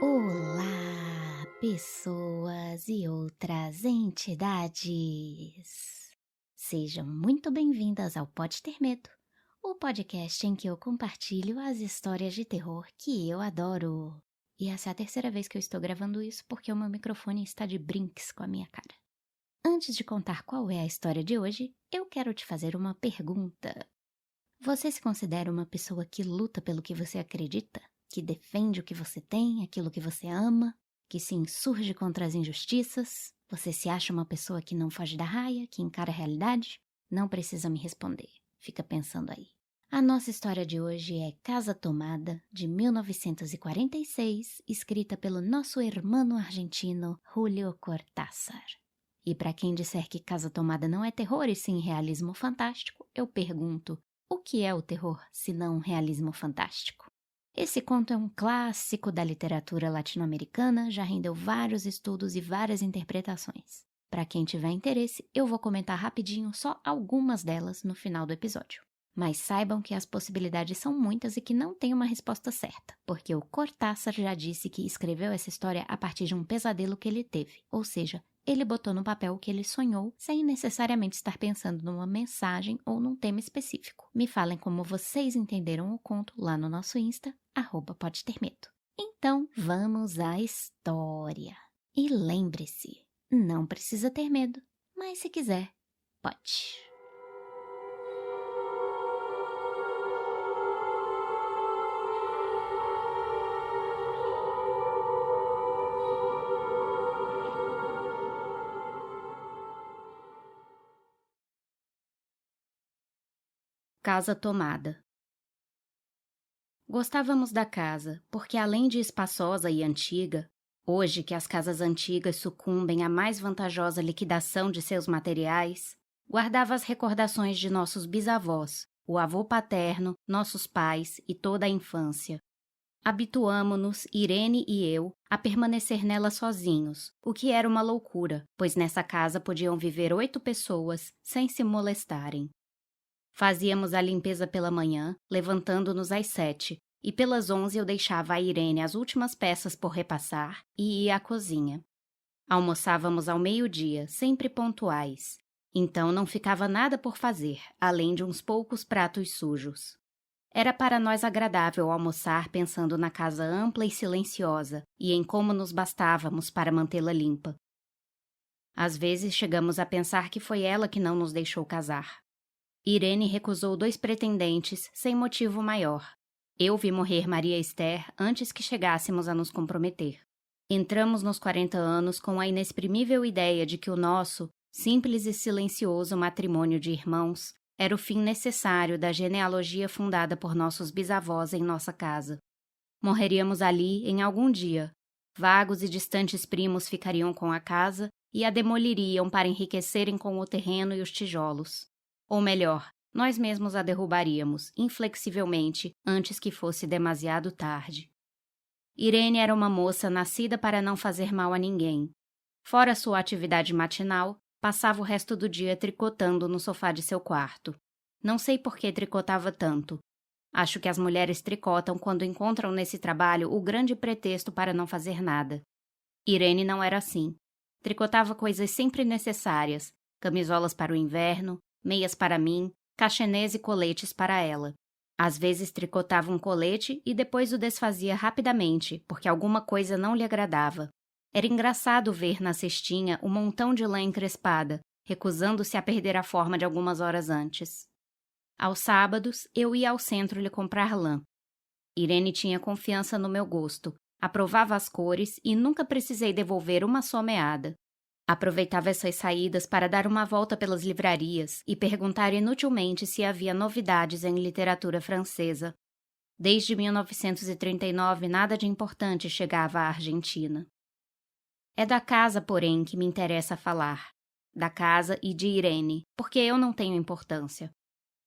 Olá, pessoas e outras entidades! Sejam muito bem-vindas ao Pode Ter Medo, o podcast em que eu compartilho as histórias de terror que eu adoro. E essa é a terceira vez que eu estou gravando isso porque o meu microfone está de brinks com a minha cara. Antes de contar qual é a história de hoje, eu quero te fazer uma pergunta. Você se considera uma pessoa que luta pelo que você acredita? Que defende o que você tem, aquilo que você ama? Que se insurge contra as injustiças? Você se acha uma pessoa que não foge da raia, que encara a realidade? Não precisa me responder. Fica pensando aí. A nossa história de hoje é Casa Tomada, de 1946, escrita pelo nosso irmão argentino Julio Cortázar. E para quem disser que Casa Tomada não é terror e sim realismo fantástico, eu pergunto: o que é o terror, se não um realismo fantástico? Esse conto é um clássico da literatura latino-americana, já rendeu vários estudos e várias interpretações. Para quem tiver interesse, eu vou comentar rapidinho só algumas delas no final do episódio. Mas saibam que as possibilidades são muitas e que não tem uma resposta certa, porque o Cortázar já disse que escreveu essa história a partir de um pesadelo que ele teve, ou seja, ele botou no papel o que ele sonhou, sem necessariamente estar pensando numa mensagem ou num tema específico. Me falem como vocês entenderam o conto lá no nosso Insta, @podetermedo. Então, vamos à história. E lembre-se, não precisa ter medo, mas se quiser, pode. Casa Tomada. Gostávamos da casa, porque além de espaçosa e antiga, hoje que as casas antigas sucumbem à mais vantajosa liquidação de seus materiais, guardava as recordações de nossos bisavós, o avô paterno, nossos pais e toda a infância. Habituamo-nos, Irene e eu, a permanecer nela sozinhos, o que era uma loucura, pois nessa casa podiam viver 8 pessoas sem se molestarem. Fazíamos a limpeza pela manhã, levantando-nos às 7, e pelas 11 eu deixava a Irene as últimas peças por repassar e ia à cozinha. Almoçávamos ao meio-dia, sempre pontuais. Então não ficava nada por fazer, além de uns poucos pratos sujos. Era para nós agradável almoçar pensando na casa ampla e silenciosa e em como nos bastávamos para mantê-la limpa. Às vezes chegamos a pensar que foi ela que não nos deixou casar. Irene recusou 2 pretendentes sem motivo maior. Eu vi morrer Maria Esther antes que chegássemos a nos comprometer. Entramos nos 40 anos com a inexprimível ideia de que o nosso, simples e silencioso matrimônio de irmãos, era o fim necessário da genealogia fundada por nossos bisavós em nossa casa. Morreríamos ali em algum dia. Vagos e distantes primos ficariam com a casa e a demoliriam para enriquecerem com o terreno e os tijolos. Ou melhor, nós mesmos a derrubaríamos, inflexivelmente, antes que fosse demasiado tarde. Irene era uma moça nascida para não fazer mal a ninguém. Fora sua atividade matinal, passava o resto do dia tricotando no sofá de seu quarto. Não sei por que tricotava tanto. Acho que as mulheres tricotam quando encontram nesse trabalho o grande pretexto para não fazer nada. Irene não era assim. Tricotava coisas sempre necessárias, camisolas para o inverno, meias para mim, cachenês e coletes para ela. Às vezes tricotava um colete e depois o desfazia rapidamente, porque alguma coisa não lhe agradava. Era engraçado ver na cestinha um montão de lã encrespada, recusando-se a perder a forma de algumas horas antes. Aos sábados, eu ia ao centro lhe comprar lã. Irene tinha confiança no meu gosto, aprovava as cores e nunca precisei devolver uma só meada. Aproveitava essas saídas para dar uma volta pelas livrarias e perguntar inutilmente se havia novidades em literatura francesa. Desde 1939, nada de importante chegava à Argentina. É da casa, porém, que me interessa falar. Da casa e de Irene, porque eu não tenho importância.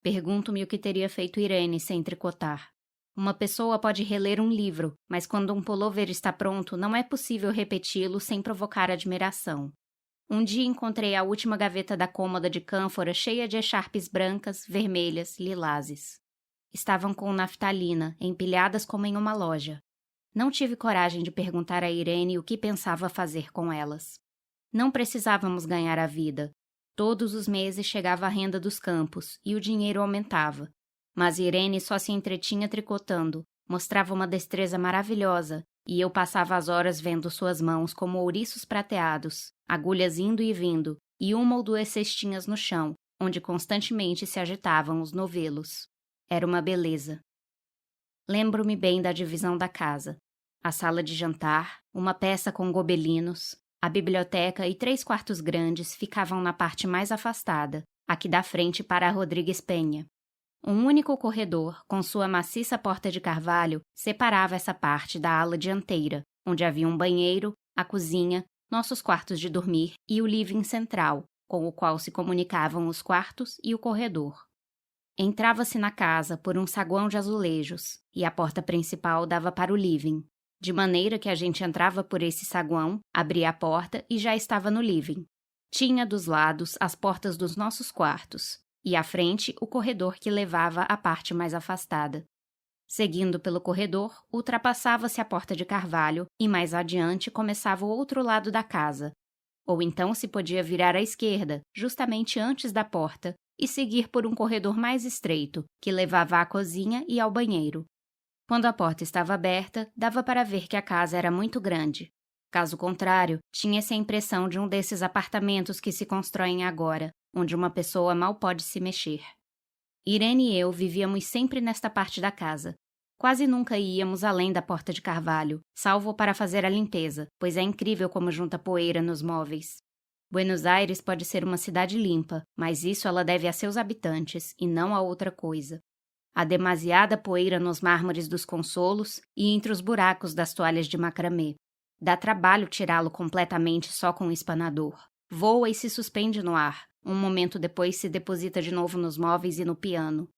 Pergunto-me o que teria feito Irene sem tricotar. Uma pessoa pode reler um livro, mas quando um pullover está pronto, não é possível repeti-lo sem provocar admiração. Um dia encontrei a última gaveta da cômoda de cânfora cheia de echarpes brancas, vermelhas, lilazes. Estavam com naftalina, empilhadas como em uma loja. Não tive coragem de perguntar a Irene o que pensava fazer com elas. Não precisávamos ganhar a vida. Todos os meses chegava a renda dos campos e o dinheiro aumentava. Mas Irene só se entretinha tricotando, mostrava uma destreza maravilhosa, e eu passava as horas vendo suas mãos como ouriços prateados, agulhas indo e vindo, e uma ou duas cestinhas no chão, onde constantemente se agitavam os novelos. Era uma beleza. Lembro-me bem da divisão da casa. A sala de jantar, uma peça com gobelinos, a biblioteca e 3 quartos grandes ficavam na parte mais afastada, aqui da frente para a Rodrigues Penha. Um único corredor, com sua maciça porta de carvalho, separava essa parte da ala dianteira, onde havia um banheiro, a cozinha, nossos quartos de dormir e o living central, com o qual se comunicavam os quartos e o corredor. Entrava-se na casa por um saguão de azulejos, e a porta principal dava para o living, de maneira que a gente entrava por esse saguão, abria a porta e já estava no living. Tinha dos lados as portas dos nossos quartos, e à frente o corredor que levava à parte mais afastada. Seguindo pelo corredor, ultrapassava-se a porta de carvalho e mais adiante começava o outro lado da casa. Ou então se podia virar à esquerda, justamente antes da porta, e seguir por um corredor mais estreito, que levava à cozinha e ao banheiro. Quando a porta estava aberta, dava para ver que a casa era muito grande. Caso contrário, tinha-se a impressão de um desses apartamentos que se constroem agora, onde uma pessoa mal pode se mexer. Irene e eu vivíamos sempre nesta parte da casa. Quase nunca íamos além da porta de carvalho, salvo para fazer a limpeza, pois é incrível como junta poeira nos móveis. Buenos Aires pode ser uma cidade limpa, mas isso ela deve a seus habitantes, e não a outra coisa. Há demasiada poeira nos mármores dos consolos e entre os buracos das toalhas de macramê. Dá trabalho tirá-lo completamente só com um espanador. Voa e se suspende no ar. Um momento depois se deposita de novo nos móveis e no piano.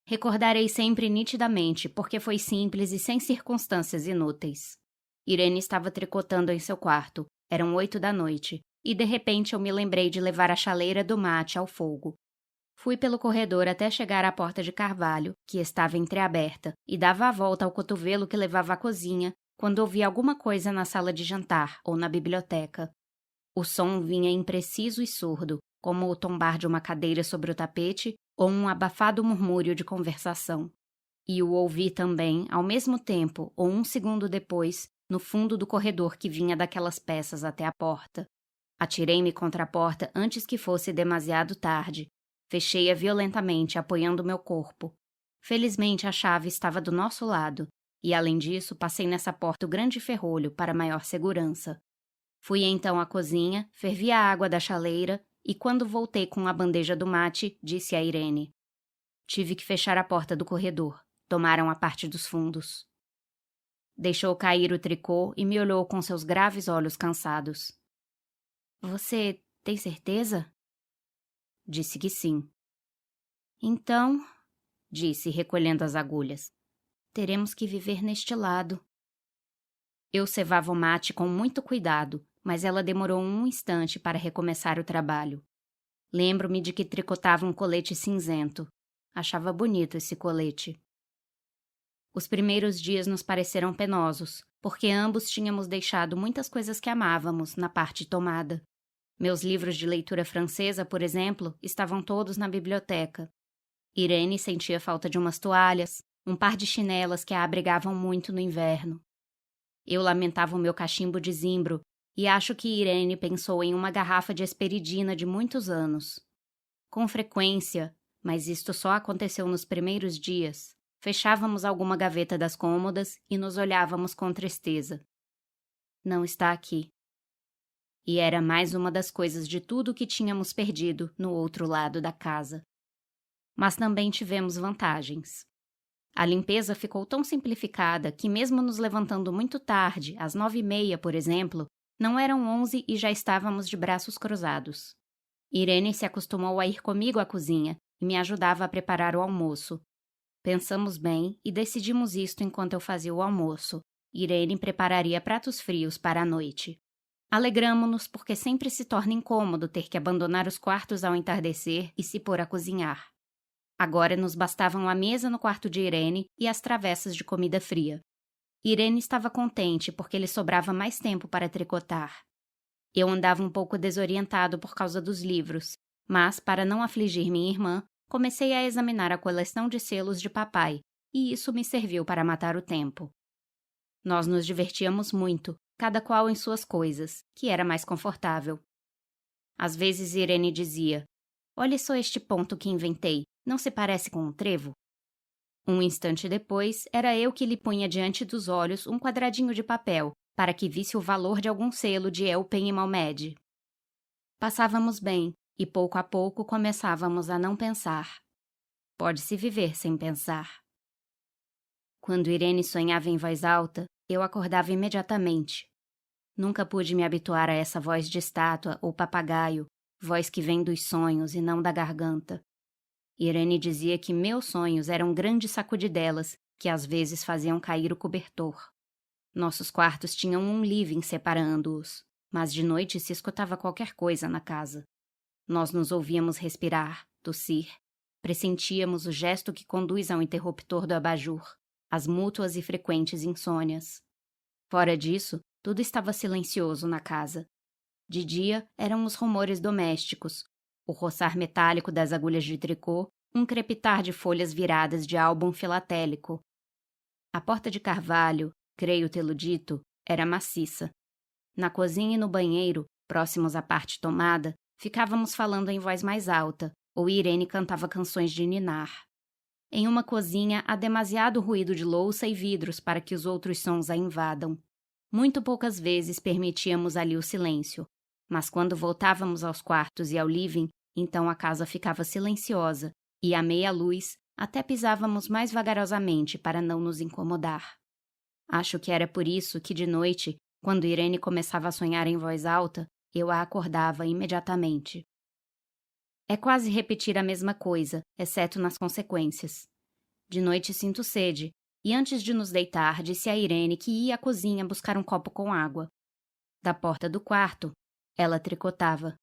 Recordarei sempre nitidamente, porque foi simples e sem circunstâncias inúteis. Irene estava tricotando em seu quarto. Eram 8 da noite, e de repente eu me lembrei de levar a chaleira do mate ao fogo. Fui pelo corredor até chegar à porta de carvalho, que estava entreaberta, e dava a volta ao cotovelo que levava à cozinha, quando ouvi alguma coisa na sala de jantar ou na biblioteca. O som vinha impreciso e surdo, como o tombar de uma cadeira sobre o tapete ou um abafado murmúrio de conversação. E o ouvi também, ao mesmo tempo, ou um segundo depois, no fundo do corredor que vinha daquelas peças até a porta. Atirei-me contra a porta antes que fosse demasiado tarde. Fechei-a violentamente, apoiando meu corpo. Felizmente a chave estava do nosso lado, e além disso passei nessa porta o grande ferrolho para maior segurança. Fui então à cozinha, fervi a água da chaleira e quando voltei com a bandeja do mate, disse a Irene. Tive que fechar a porta do corredor. Tomaram a parte dos fundos. Deixou cair o tricô e me olhou com seus graves olhos cansados. Você tem certeza? Disse que sim. Então, disse, recolhendo as agulhas, teremos que viver neste lado. Eu cevava o mate com muito cuidado, mas ela demorou um instante para recomeçar o trabalho. Lembro-me de que tricotava um colete cinzento. Achava bonito esse colete. Os primeiros dias nos pareceram penosos, porque ambos tínhamos deixado muitas coisas que amávamos na parte tomada. Meus livros de leitura francesa, por exemplo, estavam todos na biblioteca. Irene sentia falta de umas toalhas, um par de chinelas que a abrigavam muito no inverno. Eu lamentava o meu cachimbo de zimbro e acho que Irene pensou em uma garrafa de esperidina de muitos anos. Com frequência, mas isto só aconteceu nos primeiros dias, fechávamos alguma gaveta das cômodas e nos olhávamos com tristeza. Não está aqui. E era mais uma das coisas de tudo que tínhamos perdido no outro lado da casa. Mas também tivemos vantagens. A limpeza ficou tão simplificada que mesmo nos levantando muito tarde, às 9h30, por exemplo, não eram 11 e já estávamos de braços cruzados. Irene se acostumou a ir comigo à cozinha e me ajudava a preparar o almoço. Pensamos bem e decidimos isto enquanto eu fazia o almoço. Irene prepararia pratos frios para a noite. Alegramo-nos porque sempre se torna incômodo ter que abandonar os quartos ao entardecer e se pôr a cozinhar. Agora nos bastavam a mesa no quarto de Irene e as travessas de comida fria. Irene estava contente porque lhe sobrava mais tempo para tricotar. Eu andava um pouco desorientado por causa dos livros, mas, para não afligir minha irmã, comecei a examinar a coleção de selos de papai, e isso me serviu para matar o tempo. Nós nos divertíamos muito, cada qual em suas coisas, que era mais confortável. Às vezes Irene dizia: "Olhe só este ponto que inventei, não se parece com um trevo?" Um instante depois, era eu que lhe punha diante dos olhos um quadradinho de papel, para que visse o valor de algum selo de Elpen e Malmed. Passávamos bem, e pouco a pouco começávamos a não pensar. Pode-se viver sem pensar. Quando Irene sonhava em voz alta, eu acordava imediatamente. Nunca pude me habituar a essa voz de estátua ou papagaio, voz que vem dos sonhos e não da garganta. Irene dizia que meus sonhos eram grandes sacudidelas que às vezes faziam cair o cobertor. Nossos quartos tinham um living separando-os, mas de noite se escutava qualquer coisa na casa. Nós nos ouvíamos respirar, tossir, pressentíamos o gesto que conduz ao interruptor do abajur, as mútuas e frequentes insônias. Fora disso, tudo estava silencioso na casa. De dia eram os rumores domésticos, o roçar metálico das agulhas de tricô, um crepitar de folhas viradas de álbum filatélico. A porta de carvalho, creio tê-lo dito, era maciça. Na cozinha e no banheiro, próximos à parte tomada, ficávamos falando em voz mais alta, ou Irene cantava canções de ninar. Em uma cozinha há demasiado ruído de louça e vidros para que os outros sons a invadam. Muito poucas vezes permitíamos ali o silêncio, mas quando voltávamos aos quartos e ao living, então a casa ficava silenciosa, e à meia luz até pisávamos mais vagarosamente para não nos incomodar. Acho que era por isso que de noite, quando Irene começava a sonhar em voz alta, eu a acordava imediatamente. É quase repetir a mesma coisa, exceto nas consequências. De noite sinto sede, e antes de nos deitar, disse a Irene que ia à cozinha buscar um copo com água. Da porta do quarto, ela tricotava.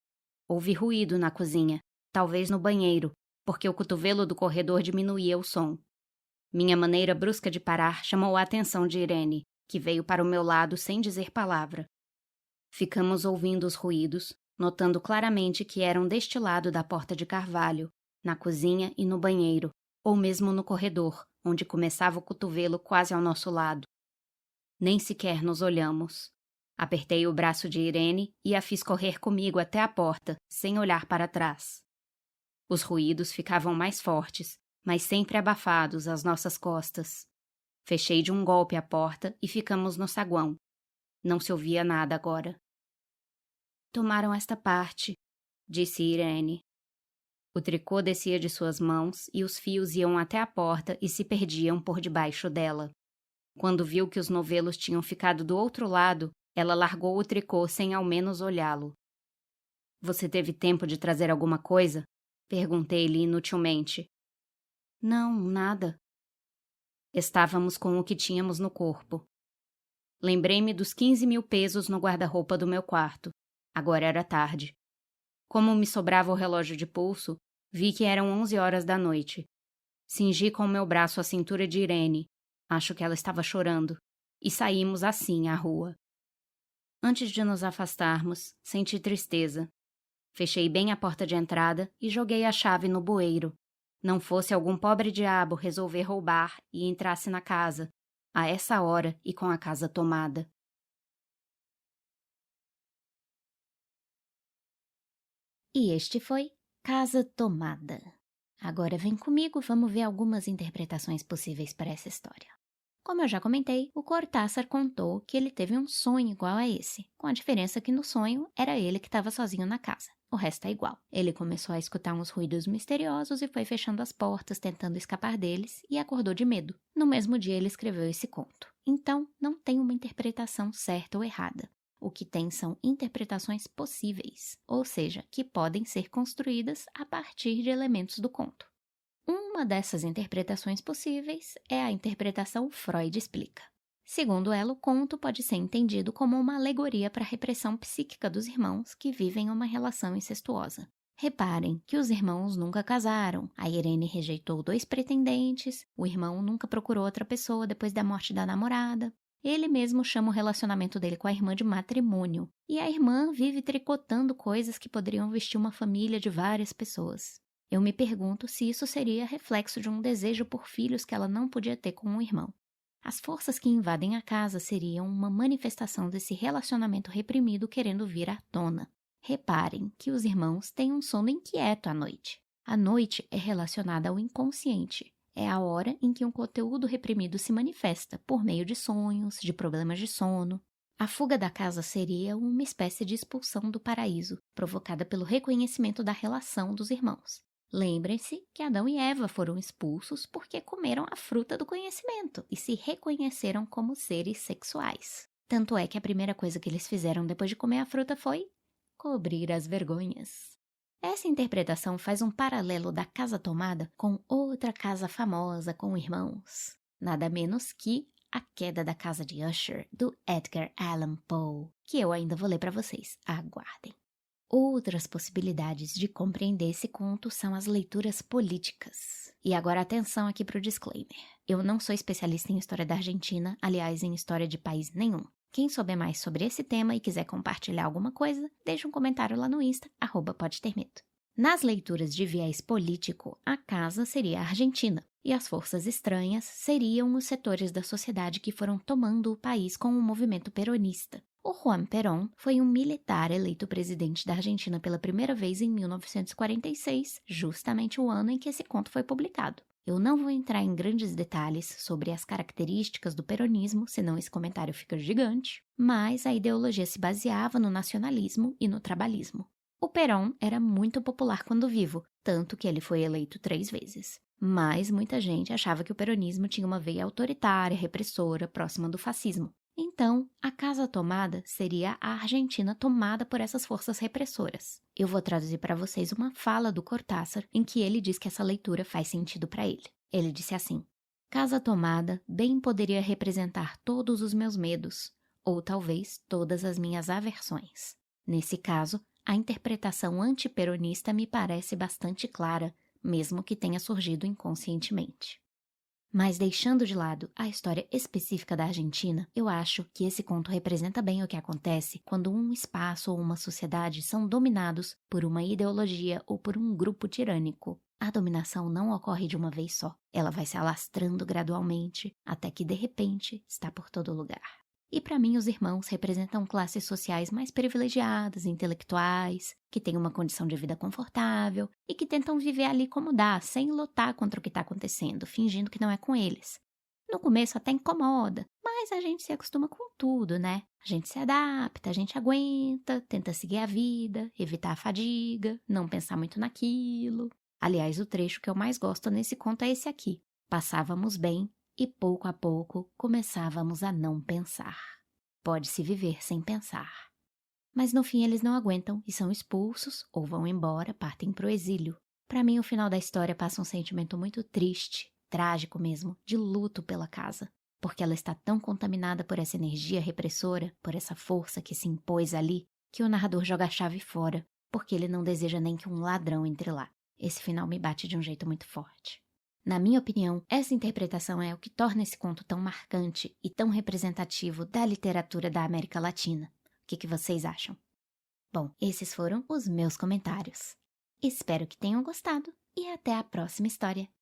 Houve ruído na cozinha, talvez no banheiro, porque o cotovelo do corredor diminuía o som. Minha maneira brusca de parar chamou a atenção de Irene, que veio para o meu lado sem dizer palavra. Ficamos ouvindo os ruídos, notando claramente que eram deste lado da porta de carvalho, na cozinha e no banheiro, ou mesmo no corredor, onde começava o cotovelo quase ao nosso lado. Nem sequer nos olhamos. Apertei o braço de Irene e a fiz correr comigo até a porta, sem olhar para trás. Os ruídos ficavam mais fortes, mas sempre abafados às nossas costas. Fechei de um golpe a porta e ficamos no saguão. Não se ouvia nada agora. "Tomaram esta parte", disse Irene. O tricô descia de suas mãos e os fios iam até a porta e se perdiam por debaixo dela. Quando viu que os novelos tinham ficado do outro lado, ela largou o tricô sem ao menos olhá-lo. "Você teve tempo de trazer alguma coisa?" Perguntei-lhe inutilmente. "Não, nada." Estávamos com o que tínhamos no corpo. Lembrei-me dos 15.000 pesos no guarda-roupa do meu quarto. Agora era tarde. Como me sobrava o relógio de pulso, vi que eram 11 horas da noite. Cingi com o meu braço a cintura de Irene, acho que ela estava chorando, e saímos assim à rua. Antes de nos afastarmos, senti tristeza. Fechei bem a porta de entrada e joguei a chave no bueiro. Não fosse algum pobre diabo resolver roubar e entrasse na casa, a essa hora e com a casa tomada. E este foi Casa Tomada. Agora vem comigo, vamos ver algumas interpretações possíveis para essa história. Como eu já comentei, o Cortázar contou que ele teve um sonho igual a esse, com a diferença que no sonho era ele que estava sozinho na casa. O resto é igual. Ele começou a escutar uns ruídos misteriosos e foi fechando as portas, tentando escapar deles, e acordou de medo. No mesmo dia ele escreveu esse conto. Então, não tem uma interpretação certa ou errada. O que tem são interpretações possíveis, ou seja, que podem ser construídas a partir de elementos do conto. Uma dessas interpretações possíveis é a interpretação Freud explica. Segundo ela, o conto pode ser entendido como uma alegoria para a repressão psíquica dos irmãos que vivem uma relação incestuosa. Reparem que os irmãos nunca casaram, a Irene rejeitou 2 pretendentes, o irmão nunca procurou outra pessoa depois da morte da namorada. Ele mesmo chama o relacionamento dele com a irmã de matrimônio, e a irmã vive tricotando coisas que poderiam vestir uma família de várias pessoas. Eu me pergunto se isso seria reflexo de um desejo por filhos que ela não podia ter com um irmão. As forças que invadem a casa seriam uma manifestação desse relacionamento reprimido querendo vir à tona. Reparem que os irmãos têm um sono inquieto à noite. A noite é relacionada ao inconsciente. É a hora em que um conteúdo reprimido se manifesta por meio de sonhos, de problemas de sono. A fuga da casa seria uma espécie de expulsão do paraíso, provocada pelo reconhecimento da relação dos irmãos. Lembrem-se que Adão e Eva foram expulsos porque comeram a fruta do conhecimento e se reconheceram como seres sexuais. Tanto é que a primeira coisa que eles fizeram depois de comer a fruta foi cobrir as vergonhas. Essa interpretação faz um paralelo da casa tomada com outra casa famosa com irmãos. Nada menos que A Queda da Casa de Usher, do Edgar Allan Poe, que eu ainda vou ler para vocês. Aguardem. Outras possibilidades de compreender esse conto são as leituras políticas. E agora atenção aqui para o disclaimer. Eu não sou especialista em história da Argentina, aliás, em história de país nenhum. Quem souber mais sobre esse tema e quiser compartilhar alguma coisa, deixe um comentário lá no Insta, @podetermedo. Nas leituras de viés político, a casa seria a Argentina, e as forças estranhas seriam os setores da sociedade que foram tomando o país com o movimento peronista. O Juan Perón foi um militar eleito presidente da Argentina pela primeira vez em 1946, justamente o ano em que esse conto foi publicado. Eu não vou entrar em grandes detalhes sobre as características do peronismo, senão esse comentário fica gigante, mas a ideologia se baseava no nacionalismo e no trabalhismo. O Perón era muito popular quando vivo, tanto que ele foi eleito 3 vezes. Mas muita gente achava que o peronismo tinha uma veia autoritária, repressora, próxima do fascismo. Então, a casa tomada seria a Argentina tomada por essas forças repressoras. Eu vou traduzir para vocês uma fala do Cortázar em que ele diz que essa leitura faz sentido para ele. Ele disse assim: Casa tomada bem poderia representar todos os meus medos, ou talvez todas as minhas aversões. Nesse caso, a interpretação antiperonista me parece bastante clara, mesmo que tenha surgido inconscientemente. Mas deixando de lado a história específica da Argentina, eu acho que esse conto representa bem o que acontece quando um espaço ou uma sociedade são dominados por uma ideologia ou por um grupo tirânico. A dominação não ocorre de uma vez só. Ela vai se alastrando gradualmente, até que de repente está por todo lugar. E para mim os irmãos representam classes sociais mais privilegiadas, intelectuais, que têm uma condição de vida confortável e que tentam viver ali como dá, sem lutar contra o que está acontecendo, fingindo que não é com eles. No começo até incomoda, mas a gente se acostuma com tudo, né? A gente se adapta, a gente aguenta, tenta seguir a vida, evitar a fadiga, não pensar muito naquilo. Aliás, o trecho que eu mais gosto nesse conto é esse aqui. Passávamos bem e pouco a pouco começávamos a não pensar. Pode-se viver sem pensar. Mas no fim eles não aguentam e são expulsos ou vão embora, partem para o exílio. Para mim o final da história passa um sentimento muito triste, trágico mesmo, de luto pela casa, porque ela está tão contaminada por essa energia repressora, por essa força que se impôs ali, que o narrador joga a chave fora, porque ele não deseja nem que um ladrão entre lá. Esse final me bate de um jeito muito forte. Na minha opinião, essa interpretação é o que torna esse conto tão marcante e tão representativo da literatura da América Latina. O que vocês acham? Bom, esses foram os meus comentários. Espero que tenham gostado e até a próxima história.